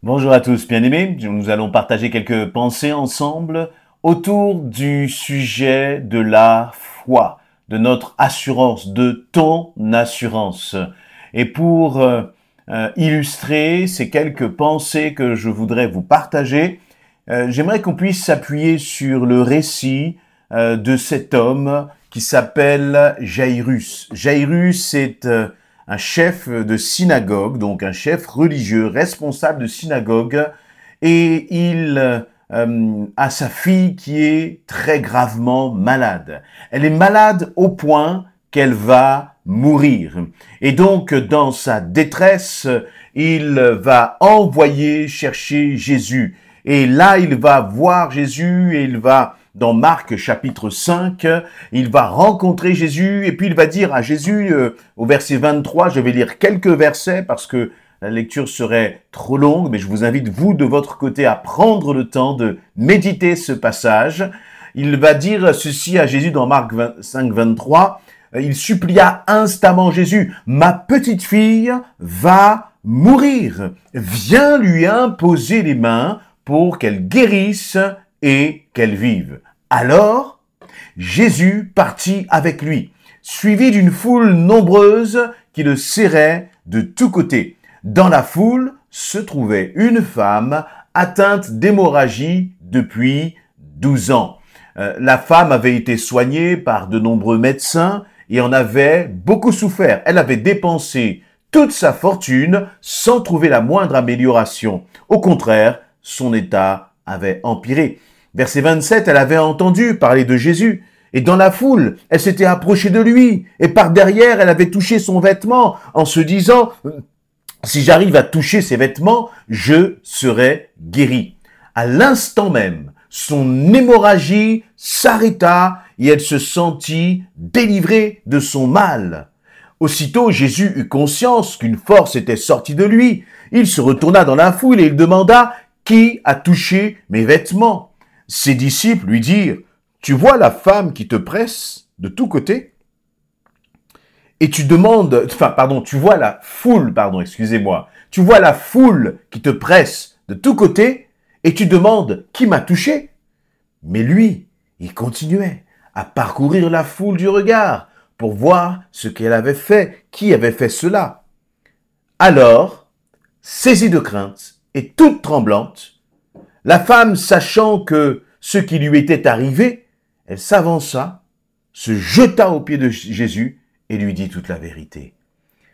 Bonjour à tous, bien-aimés. Nous allons partager quelques pensées ensemble autour du sujet de la foi, de notre assurance, de ton assurance. Et pour illustrer ces quelques pensées que je voudrais vous partager, j'aimerais qu'on puisse s'appuyer sur le récit de cet homme qui s'appelle Jairus. Jairus est un chef de synagogue, donc un chef religieux, responsable de synagogue, et il a sa fille qui est très gravement malade. Elle est malade au point qu'elle va mourir. Et donc, dans sa détresse, il va envoyer chercher Jésus. Et là, il va voir Jésus et il va, dans Marc chapitre 5, il va rencontrer Jésus et puis il va dire à Jésus, au verset 23, je vais lire quelques versets parce que la lecture serait trop longue, mais je vous invite, vous, de votre côté, à prendre le temps de méditer ce passage. Il va dire ceci à Jésus dans Marc 5, 23, il supplia instamment Jésus, « Ma petite fille va mourir, viens lui imposer les mains pour qu'elle guérisse et qu'elle vive. » Alors, Jésus partit avec lui, suivi d'une foule nombreuse qui le serrait de tous côtés. Dans la foule se trouvait une femme atteinte d'hémorragie depuis 12 ans. La femme avait été soignée par de nombreux médecins et en avait beaucoup souffert. Elle avait dépensé toute sa fortune sans trouver la moindre amélioration. Au contraire, son état avait empiré. Verset 27, elle avait entendu parler de Jésus. Et dans la foule, elle s'était approchée de lui. Et par derrière, elle avait touché son vêtement en se disant, « Si j'arrive à toucher ses vêtements, je serai guéri. » À l'instant même, son hémorragie s'arrêta et elle se sentit délivrée de son mal. Aussitôt, Jésus eut conscience qu'une force était sortie de lui. Il se retourna dans la foule et il demanda « Qui a touché mes vêtements ?» Ses disciples lui dirent « Tu vois la femme qui te presse de tous côtés ? Et tu demandes, tu vois la foule, tu vois la foule qui te presse de tous côtés et tu demandes qui m'a touché ? Mais lui, il continuait à parcourir la foule du regard pour voir ce qu'elle avait fait, qui avait fait cela. Alors, saisie de crainte et toute tremblante, la femme, sachant que ce qui lui était arrivé, elle s'avança, se jeta aux pieds de Jésus et lui dit toute la vérité.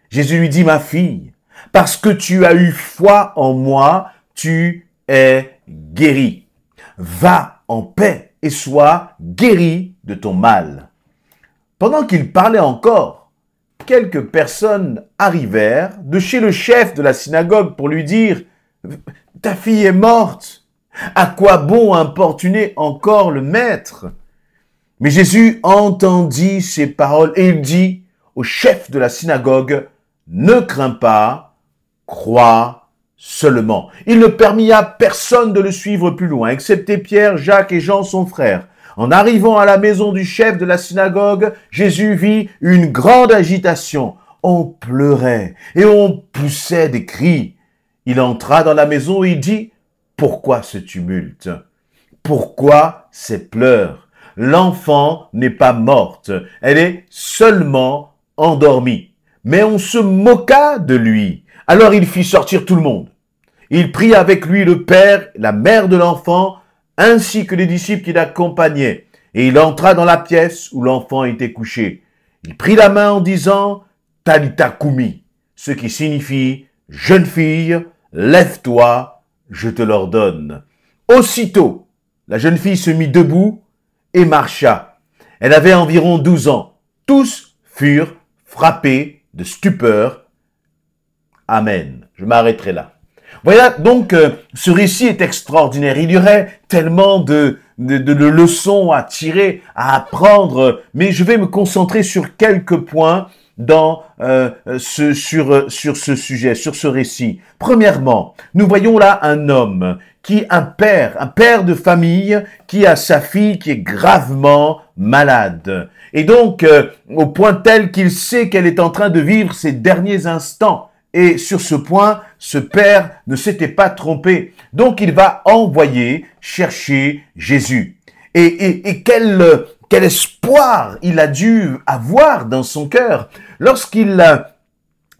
Jésus lui dit, « Ma fille, parce que tu as eu foi en moi, tu es guérie. Va en paix et sois guérie de ton mal. » Pendant qu'il parlait encore, quelques personnes arrivèrent de chez le chef de la synagogue pour lui dire « Ta fille est morte. À quoi bon importuner encore le maître ?» Mais Jésus entendit ces paroles et il dit au chef de la synagogue, « Ne crains pas, crois seulement. » Il ne permit à personne de le suivre plus loin, excepté Pierre, Jacques et Jean, son frère. En arrivant à la maison du chef de la synagogue, Jésus vit une grande agitation. On pleurait et on poussait des cris. Il entra dans la maison et il dit, « Pourquoi ce tumulte? Pourquoi ces pleurs? L'enfant n'est pas morte, elle est seulement endormie. » Mais on se moqua de lui. Alors il fit sortir tout le monde. Il prit avec lui le père, la mère de l'enfant, ainsi que les disciples qui l'accompagnaient. Et il entra dans la pièce où l'enfant était couché. Il prit la main en disant « Talitha koumi », ce qui signifie « Jeune fille, lève-toi, je te l'ordonne. » Aussitôt, la jeune fille se mit debout et marcha. Elle avait environ 12 ans. Tous furent frappés de stupeur. Amen. Je m'arrêterai là. Voilà, donc, ce récit est extraordinaire. Il y aurait tellement de leçons à tirer, à apprendre, mais je vais me concentrer sur quelques points sur ce sujet, sur ce récit. Premièrement, nous voyons là un homme un père de famille qui a sa fille qui est gravement malade. Et donc, au point tel qu'il sait qu'elle est en train de vivre ses derniers instants. Et sur ce point, ce père ne s'était pas trompé. Donc il va envoyer chercher Jésus. Et quel espoir il a dû avoir dans son cœur lorsqu'il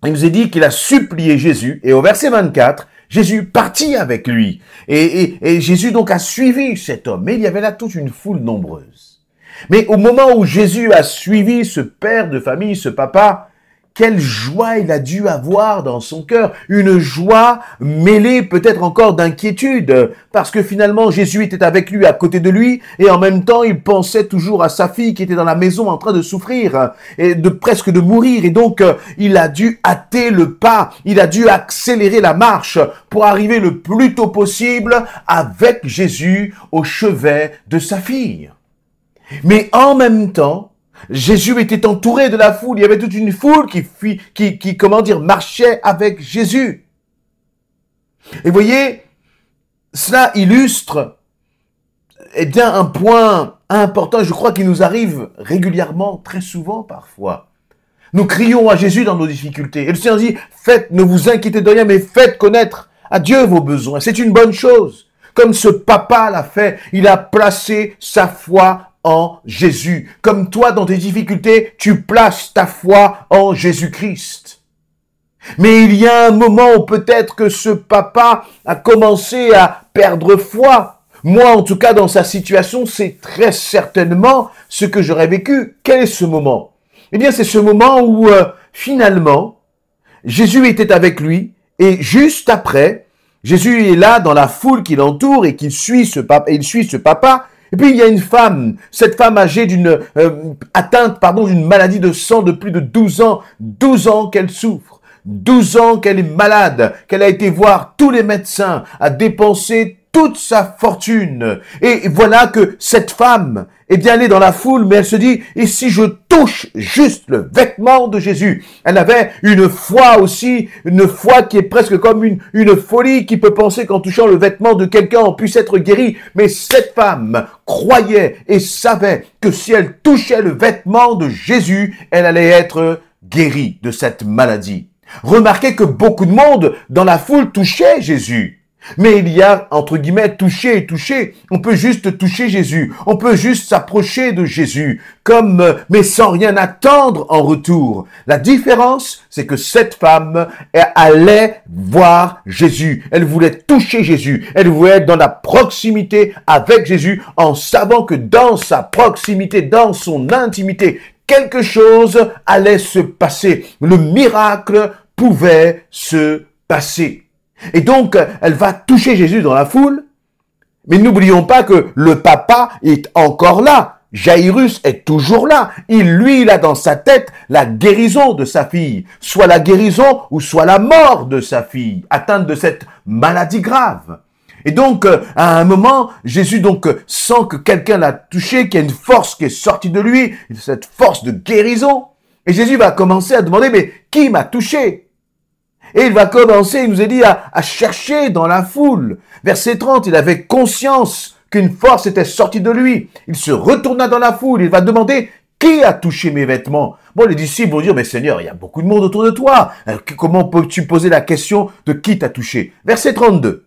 il nous est dit qu'il a supplié Jésus. Et au verset 24, Jésus partit avec lui. Et Jésus donc a suivi cet homme. Mais il y avait là toute une foule nombreuse. Mais au moment où Jésus a suivi ce père de famille, ce papa, quelle joie il a dû avoir dans son cœur, une joie mêlée peut-être encore d'inquiétude, parce que finalement Jésus était avec lui, à côté de lui, et en même temps il pensait toujours à sa fille qui était dans la maison en train de souffrir, et presque de mourir, et donc il a dû hâter le pas, il a dû accélérer la marche pour arriver le plus tôt possible avec Jésus au chevet de sa fille. Mais en même temps, Jésus était entouré de la foule. Il y avait toute une foule qui marchait avec Jésus. Et voyez, cela illustre, un point important, je crois qu'il nous arrive régulièrement, très souvent parfois. Nous crions à Jésus dans nos difficultés. Et le Seigneur dit, ne vous inquiétez de rien, mais faites connaître à Dieu vos besoins. C'est une bonne chose. Comme ce papa l'a fait, il a placé sa foi en Jésus. Comme toi, dans tes difficultés, tu places ta foi en Jésus-Christ. Mais il y a un moment où peut-être que ce papa a commencé à perdre foi. Moi, en tout cas, dans sa situation, c'est très certainement ce que j'aurais vécu. Quel est ce moment? Eh bien, c'est ce moment où, finalement, Jésus était avec lui et juste après, Jésus est là dans la foule qui l'entoure et il suit ce papa. Et puis il y a une femme, cette femme âgée atteinte d'une maladie de sang de plus de 12 ans. 12 ans qu'elle souffre. 12 ans qu'elle est malade, qu'elle a été voir tous les médecins, a dépensé toute sa fortune. Et voilà que cette femme, elle est dans la foule, mais elle se dit, et si je touche juste le vêtement de Jésus? Elle avait une foi aussi, une foi qui est presque comme une folie, qui peut penser qu'en touchant le vêtement de quelqu'un, on puisse être guéri. Mais cette femme croyait et savait que si elle touchait le vêtement de Jésus, elle allait être guérie de cette maladie. Remarquez que beaucoup de monde dans la foule touchait Jésus. Mais il y a, entre guillemets, toucher et toucher. On peut juste toucher Jésus. On peut juste s'approcher de Jésus, mais sans rien attendre en retour. La différence, c'est que cette femme allait voir Jésus. Elle voulait toucher Jésus. Elle voulait être dans la proximité avec Jésus, en savant que dans sa proximité, dans son intimité, quelque chose allait se passer. Le miracle pouvait se passer. Et donc, elle va toucher Jésus dans la foule. Mais n'oublions pas que le papa est encore là. Jairus est toujours là. Il a dans sa tête la guérison de sa fille. Soit la guérison ou soit la mort de sa fille, atteinte de cette maladie grave. Et donc, à un moment, Jésus sent que quelqu'un l'a touché, qu'il y a une force qui est sortie de lui, cette force de guérison. Et Jésus va commencer à demander, mais qui m'a touché? Et il va commencer, il nous a dit, à chercher dans la foule. Verset 30, il avait conscience qu'une force était sortie de lui. Il se retourna dans la foule, il va demander, qui a touché mes vêtements? Bon, les disciples vont dire, mais Seigneur, il y a beaucoup de monde autour de toi. Comment peux-tu poser la question de qui t'a touché? Verset 32.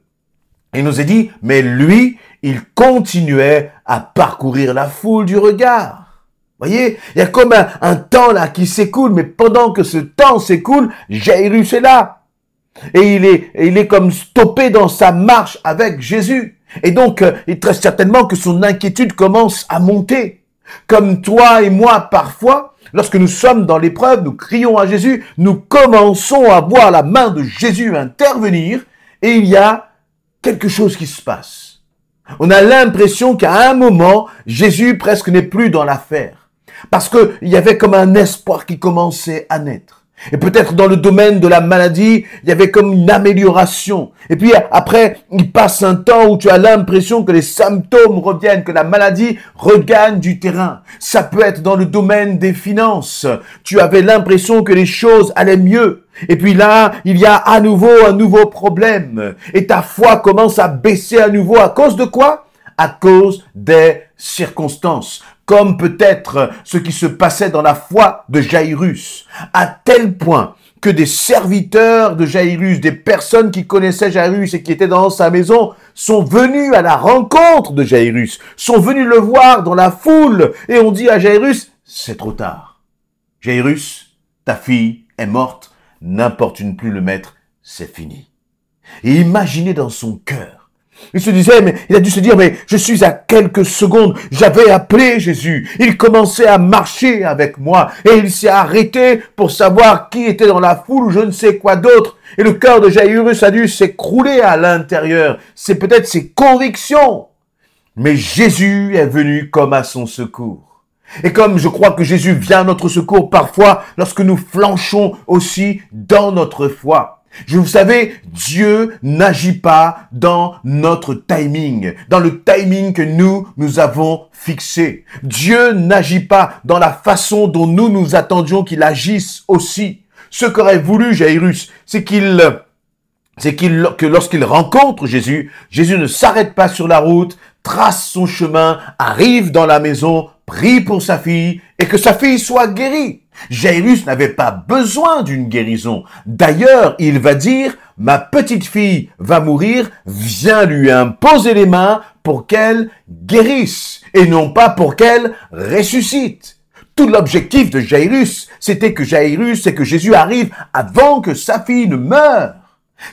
Il nous a dit, mais lui, il continuait à parcourir la foule du regard. Voyez, il y a comme un temps là qui s'écoule, mais pendant que ce temps s'écoule, Jairus est là. Et il est comme stoppé dans sa marche avec Jésus. Et donc, très certainement que son inquiétude commence à monter. Comme toi et moi, parfois, lorsque nous sommes dans l'épreuve, nous crions à Jésus, nous commençons à voir la main de Jésus intervenir, et il y a quelque chose qui se passe. On a l'impression qu'à un moment, Jésus presque n'est plus dans l'affaire. Parce que il y avait comme un espoir qui commençait à naître. Et peut-être dans le domaine de la maladie, il y avait comme une amélioration. Et puis après, il passe un temps où tu as l'impression que les symptômes reviennent, que la maladie regagne du terrain. Ça peut être dans le domaine des finances. Tu avais l'impression que les choses allaient mieux. Et puis là, il y a à nouveau un nouveau problème. Et ta foi commence à baisser à nouveau. À cause de quoi? À cause des circonstances. Comme peut-être ce qui se passait dans la foi de Jairus, à tel point que des serviteurs de Jairus, des personnes qui connaissaient Jairus et qui étaient dans sa maison, sont venus à la rencontre de Jairus, sont venus le voir dans la foule et ont dit à Jairus, c'est trop tard. Jairus, ta fille est morte, n'importune plus le maître, c'est fini. Et imaginez dans son cœur, il se disait, mais il a dû se dire, mais je suis à quelques secondes, j'avais appelé Jésus, il commençait à marcher avec moi, et il s'est arrêté pour savoir qui était dans la foule ou je ne sais quoi d'autre. Et le cœur de Jairus a dû s'écrouler à l'intérieur. C'est peut-être ses convictions. Mais Jésus est venu comme à son secours. Et comme je crois que Jésus vient à notre secours parfois lorsque nous flanchons aussi dans notre foi. Vous savez, Dieu n'agit pas dans notre timing, dans le timing que nous avons fixé. Dieu n'agit pas dans la façon dont nous attendions qu'il agisse aussi. Ce qu'aurait voulu Jairus, c'est que lorsqu'il rencontre Jésus, Jésus ne s'arrête pas sur la route, trace son chemin, arrive dans la maison, prie pour sa fille et que sa fille soit guérie. Jairus n'avait pas besoin d'une guérison. D'ailleurs, il va dire, ma petite fille va mourir, viens lui imposer les mains pour qu'elle guérisse et non pas pour qu'elle ressuscite. Tout l'objectif de Jairus, c'était que Jésus arrive avant que sa fille ne meure.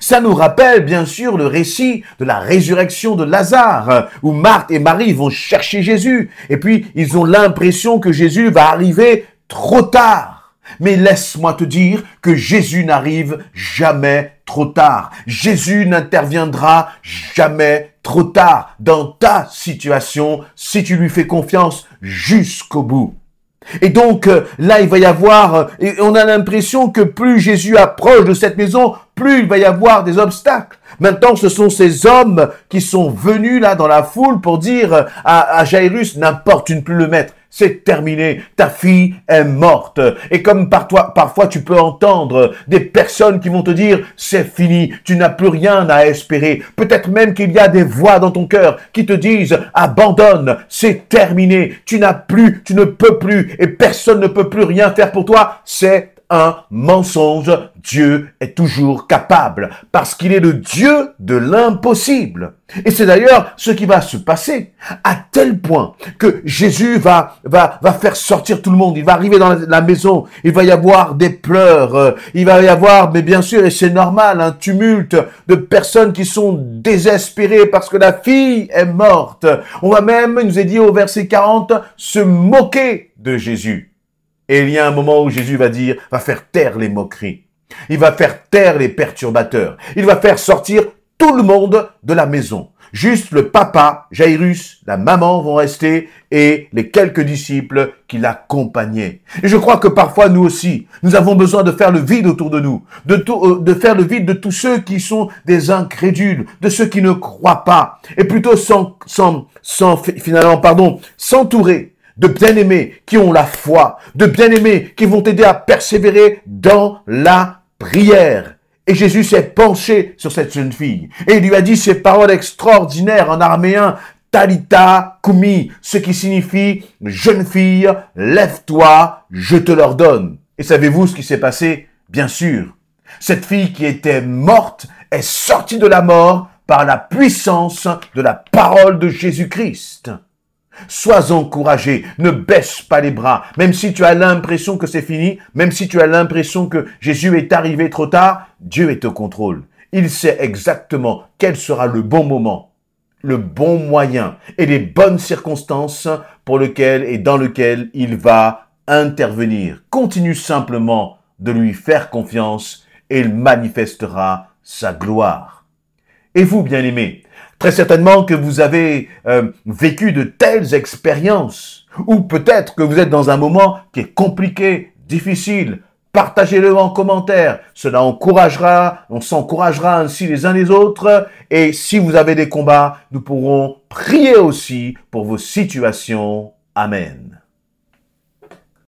Ça nous rappelle bien sûr le récit de la résurrection de Lazare, où Marthe et Marie vont chercher Jésus. Et puis, ils ont l'impression que Jésus va arriver trop tard. Mais laisse-moi te dire que Jésus n'arrive jamais trop tard. Jésus n'interviendra jamais trop tard dans ta situation si tu lui fais confiance jusqu'au bout. Et donc là, il va y avoir, et on a l'impression que plus Jésus approche de cette maison, plus il va y avoir des obstacles. Maintenant, ce sont ces hommes qui sont venus là dans la foule pour dire à Jairus, n'importune plus le maître. C'est terminé, ta fille est morte. Et comme parfois tu peux entendre des personnes qui vont te dire, c'est fini, tu n'as plus rien à espérer. Peut-être même qu'il y a des voix dans ton cœur qui te disent, abandonne, c'est terminé, tu ne peux plus, et personne ne peut plus rien faire pour toi. C'est un mensonge. Dieu est toujours capable parce qu'il est le Dieu de l'impossible. Et c'est d'ailleurs ce qui va se passer à tel point que Jésus va faire sortir tout le monde. Il va arriver dans la maison. Il va y avoir des pleurs. Il va y avoir, mais bien sûr, et c'est normal, un tumulte de personnes qui sont désespérées parce que la fille est morte. On va même, il nous est dit au verset 40, se moquer de Jésus. Et il y a un moment où Jésus va faire taire les moqueries. Il va faire taire les perturbateurs. Il va faire sortir tout le monde de la maison. Juste le papa, Jairus, la maman vont rester et les quelques disciples qui l'accompagnaient. Et je crois que parfois nous aussi, nous avons besoin de faire le vide autour de nous, de faire le vide de tous ceux qui sont des incrédules, de ceux qui ne croient pas, et plutôt s'entourer de bien-aimés qui ont la foi, de bien-aimés qui vont t'aider à persévérer dans la prière. Et Jésus s'est penché sur cette jeune fille et il lui a dit ces paroles extraordinaires en araméen, Talita Kumi, ce qui signifie « Jeune fille, lève-toi, je te l'ordonne ». Et savez-vous ce qui s'est passé? Bien sûr, cette fille qui était morte est sortie de la mort par la puissance de la parole de Jésus-Christ. Sois encouragé, ne baisse pas les bras, même si tu as l'impression que c'est fini, même si tu as l'impression que Jésus est arrivé trop tard, Dieu est au contrôle. Il sait exactement quel sera le bon moment, le bon moyen et les bonnes circonstances dans lequel il va intervenir. Continue simplement de lui faire confiance et il manifestera sa gloire. Et vous, bien-aimés, très certainement que vous avez vécu de telles expériences, ou peut-être que vous êtes dans un moment qui est compliqué, difficile. Partagez-le en commentaire, cela on s'encouragera ainsi les uns les autres, et si vous avez des combats, nous pourrons prier aussi pour vos situations. Amen.